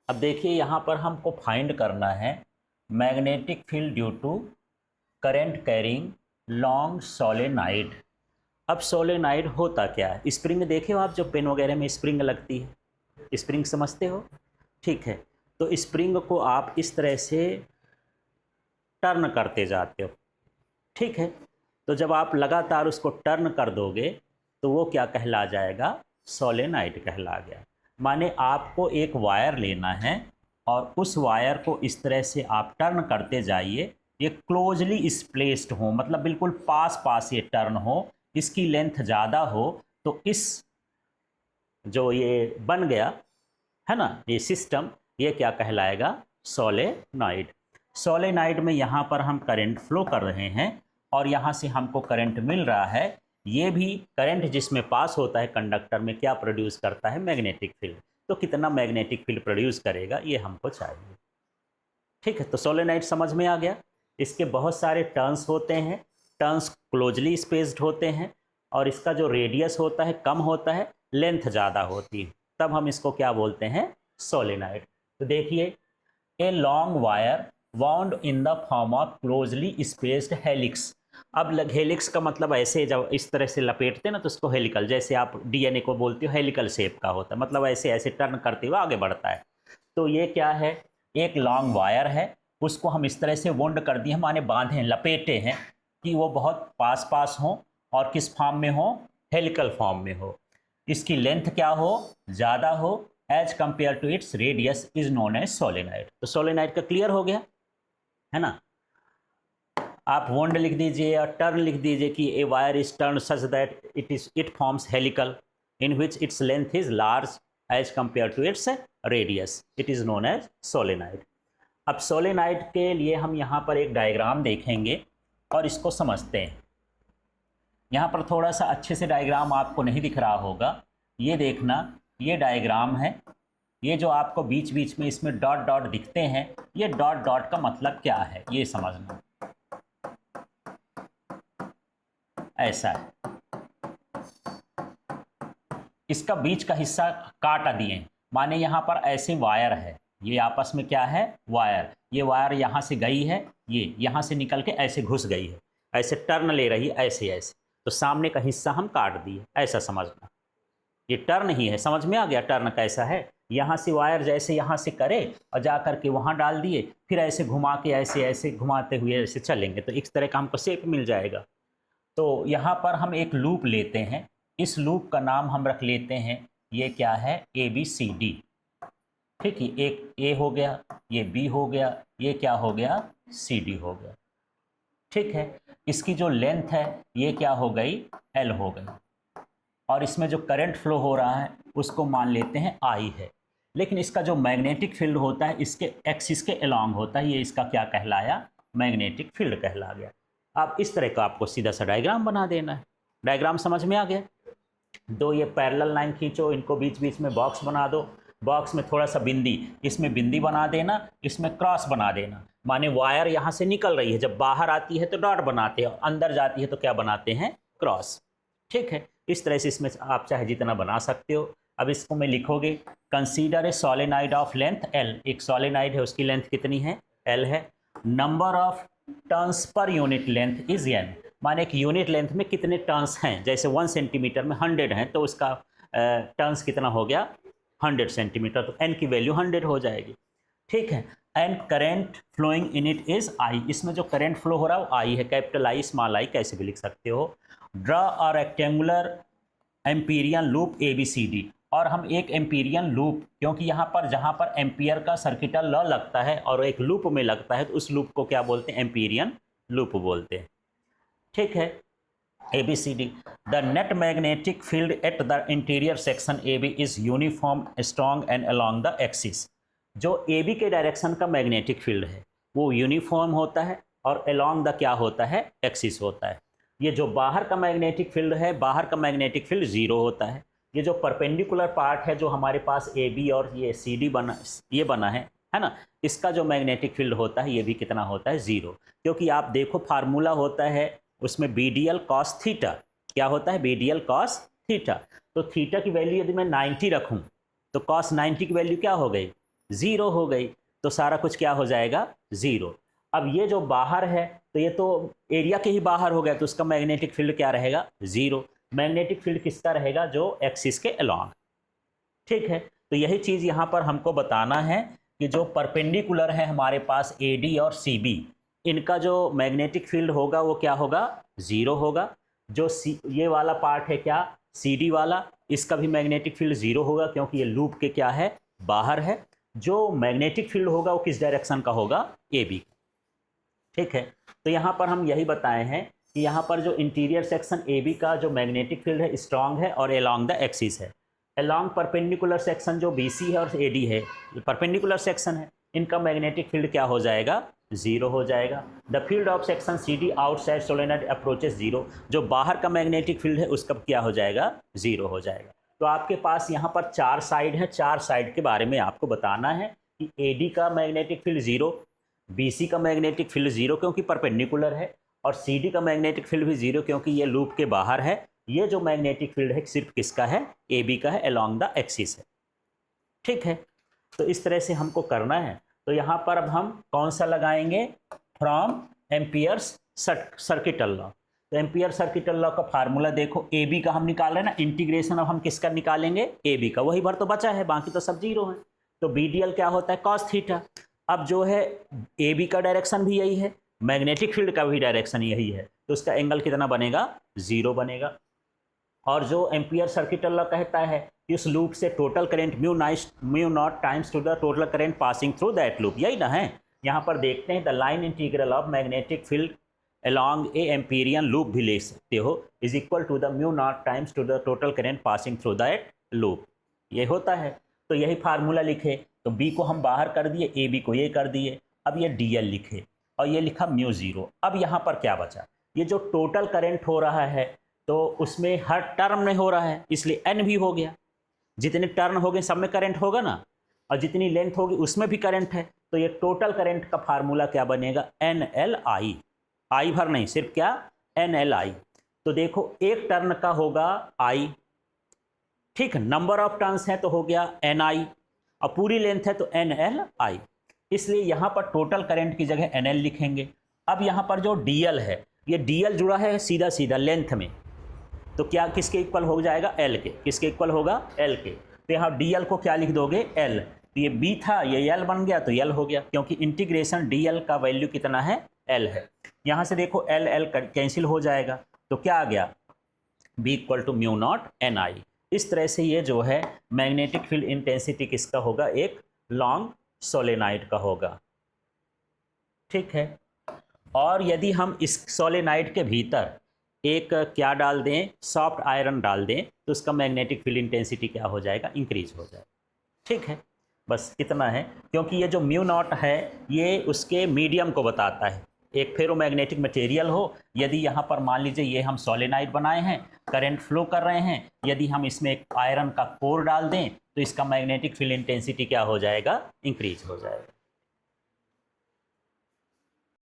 अब देखिए यहाँ पर हमको फाइंड करना है magnetic field due to current carrying long solenoid. अब सोलेनाइड होता क्या है? स्प्रिंग देखे हो आप, जो पेन वगैरह में स्प्रिंग लगती है, स्प्रिंग समझते हो? ठीक है, तो स्प्रिंग को आप इस तरह से टर्न करते जाते हो। ठीक है, तो जब आप लगातार उसको टर्न कर दोगे तो वो क्या कहला जाएगा? सोलेनाइड कहला गया। माने आपको एक वायर लेना है और उस वायर को इस तरह से आप टर्न करते जाइए, ये क्लोजली स्प्लेस्ड हो, मतलब बिल्कुल पास पास ये टर्न हो, इसकी लेंथ ज़्यादा हो, तो इस जो ये बन गया है ना ये सिस्टम, ये क्या कहलाएगा? सोलेनाइड। सोलेनाइड में यहाँ पर हम करंट फ्लो कर रहे हैं और यहाँ से हमको करंट मिल रहा है। ये भी करंट जिसमें पास होता है कंडक्टर में क्या प्रोड्यूस करता है? Magnetic field. तो कितना मैग्नेटिक फील्ड प्रोड्यूस करेगा ये हमको चाहिए। ठीक है, तो सोलेनाइड समझ में आ गया। इसके बहुत सारे टर्न्स होते हैं, टर्न्स क्लोजली स्पेस्ड होते हैं और इसका जो रेडियस होता है कम होता है, लेंथ ज़्यादा होती है, तब हम इसको क्या बोलते हैं? सोलेनाइड। तो देखिए, a long wire wound in the form of closely spaced helix. अब हेलिक्स का मतलब ऐसे जब इस तरह से लपेटते हैं ना तो उसको हेलिकल, जैसे आप डीएनए को बोलते हो हेलिकल शेप का होता है, मतलब ऐसे ऐसे टर्न करते हुए आगे बढ़ता है। तो ये क्या है? एक लॉन्ग वायर है, उसको हम इस तरह से वोंड कर दिए, माने बांधे हैं, लपेटे हैं कि वो बहुत पास पास हो और किस फॉर्म में हो? हेलिकल फॉर्म में हो। इसकी लेंथ क्या हो? ज़्यादा हो, as compare to its radius is known as solenoid. तो सोलेनाइड का क्लियर हो गया है ना। आप वोंड लिख दीजिए और टर्न लिख दीजिए कि a wire is turn such that it forms helical in which its length is large as compare to its radius, it is known as solenoid. अब सोलेनाइड के लिए हम यहाँ पर एक डायग्राम देखेंगे और इसको समझते हैं। यहाँ पर थोड़ा सा अच्छे से डायग्राम आपको नहीं दिख रहा होगा, ये देखना, ये डायग्राम है। ये जो आपको बीच बीच में इसमें डॉट डॉट दिखते हैं, ये डॉट डॉट का मतलब क्या है ये समझना। ऐसा है, इसका बीच का हिस्सा काट दिए, माने यहाँ पर ऐसे वायर है, ये आपस में क्या है? वायर। ये वायर यहाँ से गई है, ये यहाँ से निकल के ऐसे घुस गई है, ऐसे टर्न ले रही है, ऐसे ऐसे, तो सामने का हिस्सा हम काट दिए, ऐसा समझना। ये टर्न ही है, समझ में आ गया टर्न कैसा है? यहाँ से वायर जैसे यहाँ से करे और जा करके वहाँ डाल दिए, फिर ऐसे घुमा के ऐसे ऐसे घुमाते हुए ऐसे चलेंगे तो इस तरह का हमको शेप मिल जाएगा। तो यहाँ पर हम एक लूप लेते हैं, इस लूप का नाम हम रख लेते हैं, ये क्या है? A B C D. ठीक है, एक ए हो गया, ये बी हो गया, ये क्या हो गया? सी डी हो गया। ठीक है, इसकी जो लेंथ है ये क्या हो गई? एल हो गई, और इसमें जो करंट फ्लो हो रहा है उसको मान लेते हैं आई है। लेकिन इसका जो मैग्नेटिक फील्ड होता है इसके एक्सिस के अलोंग होता है, ये इसका क्या कहलाया? मैग्नेटिक फील्ड कहला गया। अब इस तरह का आपको सीधा सा डायग्राम बना देना है। डायग्राम समझ में आ गया? दो ये पैरेलल लाइन खींचो, इनको बीच बीच में बॉक्स बना दो, बॉक्स में थोड़ा सा बिंदी, इसमें बिंदी बना देना, इसमें क्रॉस बना देना। माने वायर यहाँ से निकल रही है, जब बाहर आती है तो डॉट बनाते हैं, अंदर जाती है तो क्या बनाते हैं? क्रॉस। ठीक है, इस तरह से इसमें आप चाहे जितना बना सकते हो। अब इसको में लिखोगे, consider a solenoid of length L. एक सोलेनाइड है, उसकी लेंथ कितनी है? एल है। Number of turns per unit length is an. माने एक यूनिट लेंथ में कितने टर्न्स हैं, जैसे 1 सेंटीमीटर में 100 हैं तो उसका टर्न्स कितना हो गया? 100 सेंटीमीटर, तो एन की वैल्यू 100 हो जाएगी। ठीक है, and current flowing in it is I. इसमें जो करंट फ्लो हो रहा है वो आई है, कैपिटल आई स्मॉल आई कैसे भी लिख सकते हो। Draw a rectangular Amperian loop A B C D. और हम एक एम्पीरियन लूप, क्योंकि यहाँ पर जहाँ पर एम्पियर का सर्किटल लॉ लगता है और एक लूप में लगता है तो उस लूप को क्या बोलते हैं? एम्पीरियन लूप बोलते हैं। ठीक है, A B C D. The net magnetic field at the interior section A B is uniform strong and along the axis. जो ए बी के डायरेक्शन का मैग्नेटिक फील्ड है वो यूनिफॉर्म होता है और अलॉन्ग द क्या होता है? एक्सिस होता है। ये जो बाहर का मैग्नेटिक फील्ड है, बाहर का मैग्नेटिक फील्ड जीरो होता है। ये जो परपेंडिकुलर पार्ट है जो हमारे पास ए बी और ये सी डी बना, ये बना है ना, इसका जो मैग्नेटिक फील्ड होता है ये भी कितना होता है? जीरो। क्योंकि आप देखो फार्मूला होता है उसमें B d l cos theta. क्या होता है? B d l cos theta. तो थीटा की वैल्यू यदि मैं 90 रखूँ तो कॉस 90 की वैल्यू क्या हो गई? ज़ीरो हो गई, तो सारा कुछ क्या हो जाएगा, ज़ीरो। अब ये जो बाहर है तो ये तो एरिया के ही बाहर हो गया, तो उसका मैग्नेटिक फील्ड क्या रहेगा, ज़ीरो। मैग्नेटिक फील्ड किसका रहेगा, जो एक्सिस के अलॉन्ग। ठीक है, तो यही चीज़ यहाँ पर हमको बताना है कि जो परपेंडिकुलर है हमारे पास AD और CB, इनका जो मैग्नेटिक फील्ड होगा वो क्या होगा, ज़ीरो होगा। जो ये वाला पार्ट है क्या, CD वाला, इसका भी मैग्नेटिक फील्ड ज़ीरो होगा क्योंकि ये लूप के क्या है, बाहर है। जो मैग्नेटिक फील्ड होगा वो किस डायरेक्शन का होगा, AB। ठीक है, तो यहाँ पर हम यही बताए हैं कि यहाँ पर जो इंटीरियर सेक्शन AB का जो मैग्नेटिक फील्ड है स्ट्रांग है और अलोंग द एक्सिस है। अलोंग परपेंडिकुलर सेक्शन जो BC है और AD है, ये परपेंडिकुलर सेक्शन है, इनका मैग्नेटिक फील्ड क्या हो जाएगा, ज़ीरो हो जाएगा। The field of section CD outside solenoid approaches zero, जो बाहर का मैग्नेटिक फील्ड है उसका क्या हो जाएगा, ज़ीरो हो जाएगा। तो आपके पास यहाँ पर 4 साइड है, 4 साइड के बारे में आपको बताना है कि AD का मैग्नेटिक फील्ड ज़ीरो, BC का मैग्नेटिक फील्ड ज़ीरो क्योंकि परपेंडिकुलर है, और CD का मैग्नेटिक फील्ड भी ज़ीरो क्योंकि ये लूप के बाहर है। ये जो मैग्नेटिक फील्ड है सिर्फ किसका है, AB का है, अलोंग द एक्सिस है। ठीक है, तो इस तरह से हमको करना है। तो यहाँ पर अब हम कौन सा लगाएंगे, फ्रॉम एम्पियर्स सर्किट लॉ। तो एम्पियर सर्किट लॉ का फार्मूला देखो, AB का हम निकाल रहे हैं ना, इंटीग्रेशन अब हम किसका निकालेंगे, AB का, वही भर तो बचा है, बाकी तो सब जीरो है। तो BDL क्या होता है, कॉस थीटा। अब जो है AB का डायरेक्शन भी यही है, मैग्नेटिक फील्ड का भी डायरेक्शन यही है, तो उसका एंगल कितना बनेगा, ज़ीरो बनेगा। और जो एम्पियर सर्किट लॉ कहता है कि उस लूप से total current mu naught times to the total current passing through that loop, यही ना है। यहाँ पर देखते हैं the line integral of magnetic field along a Amperian loop भी ले सकते हो, is equal to the mu naught times to the total current passing through that loop, ये होता है। तो यही फार्मूला लिखे, तो B को हम बाहर कर दिए, AB को ये कर दिए। अब ये DL लिखे और ये लिखा म्यू ज़ीरो। अब यहाँ पर क्या बचा, ये जो टोटल करंट हो रहा है तो उसमें हर टर्म में हो रहा है, इसलिए N भी हो गया। जितने टर्न हो गए सब में करंट होगा ना, और जितनी लेंथ होगी उसमें भी करंट है, तो ये टोटल करंट का फार्मूला क्या बनेगा, NLI। आई भर नहीं, सिर्फ क्या, NLI। तो देखो एक टर्न का होगा I, ठीक, नंबर ऑफ टर्न्स है तो हो गया NI, और पूरी लेंथ है तो NLI। इसलिए यहाँ पर टोटल करंट की जगह NL लिखेंगे। अब यहाँ पर जो DL है, ये DL जुड़ा है सीधा सीधा लेंथ में, तो क्या किसके इक्वल हो जाएगा, L के। किसके इक्वल होगा, L के। तो यहाँ DL को क्या लिख दोगे, L। तो ये B था, ये L बन गया तो L हो गया, क्योंकि इंटीग्रेशन DL का वैल्यू कितना है, L है। यहाँ से देखो L L कैंसिल हो जाएगा, तो क्या आ गया, B equal to mu naught NI। इस तरह से ये जो है मैग्नेटिक फील्ड इंटेंसिटी किसका होगा, एक लॉन्ग सोलेनाइड का होगा। ठीक है, और यदि हम इस सोलेनाइड के भीतर एक क्या डाल दें, सॉफ्ट आयरन डाल दें, तो उसका मैग्नेटिक फील्ड इंटेंसिटी क्या हो जाएगा, इंक्रीज हो जाएगा। ठीक है, बस इतना है, क्योंकि ये जो म्यू नॉट है ये उसके मीडियम को बताता है। एक फेरोमैग्नेटिक मटेरियल हो, यदि यहाँ पर मान लीजिए ये हम सोलेनाइड बनाए हैं, करंट फ्लो कर रहे हैं, यदि हम इसमें एक आयरन का कोर डाल दें तो इसका मैग्नेटिक फील्ड इंटेंसिटी क्या हो जाएगा, इंक्रीज हो जाएगा।